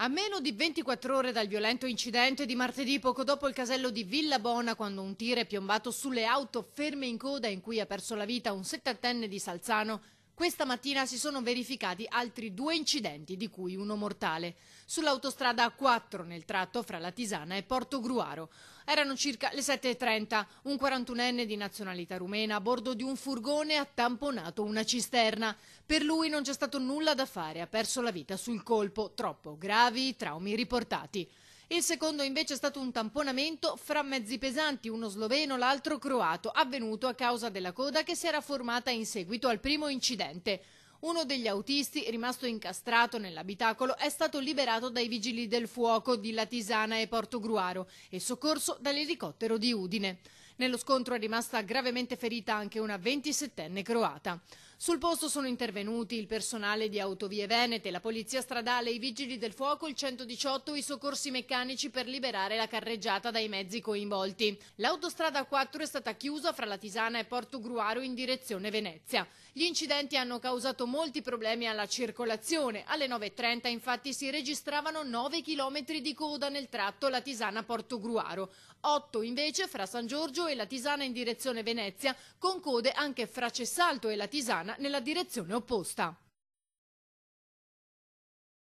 A meno di 24 ore dal violento incidente di martedì, poco dopo il casello di Villabona, quando un tir è piombato sulle auto ferme in coda in cui ha perso la vita un settantenne di Salzano, questa mattina si sono verificati altri 2 incidenti, di cui uno mortale. Sull'autostrada A4, nel tratto fra Latisana e Portogruaro. Erano circa le 7:30. Un 41enne di nazionalità rumena a bordo di un furgone ha tamponato una cisterna. Per lui non c'è stato nulla da fare, ha perso la vita sul colpo. Troppo gravi i traumi riportati. Il secondo invece è stato un tamponamento fra mezzi pesanti, uno sloveno, l'altro croato, avvenuto a causa della coda che si era formata in seguito al primo incidente. Uno degli autisti, rimasto incastrato nell'abitacolo, è stato liberato dai vigili del fuoco di Latisana e Portogruaro e soccorso dall'elicottero di Udine. Nello scontro è rimasta gravemente ferita anche una 27enne croata. Sul posto sono intervenuti il personale di Autovie Venete, la polizia stradale, i vigili del fuoco, il 118 e i soccorsi meccanici per liberare la carreggiata dai mezzi coinvolti. L'autostrada 4 è stata chiusa fra Latisana e Portogruaro in direzione Venezia. Gli incidenti hanno causato molti problemi alla circolazione. Alle 9:30 infatti si registravano 9 chilometri di coda nel tratto Latisana-Portogruaro, 8 invece fra San Giorgio e Latisana in direzione Venezia, con code anche fra Cessalto e Latisana nella direzione opposta.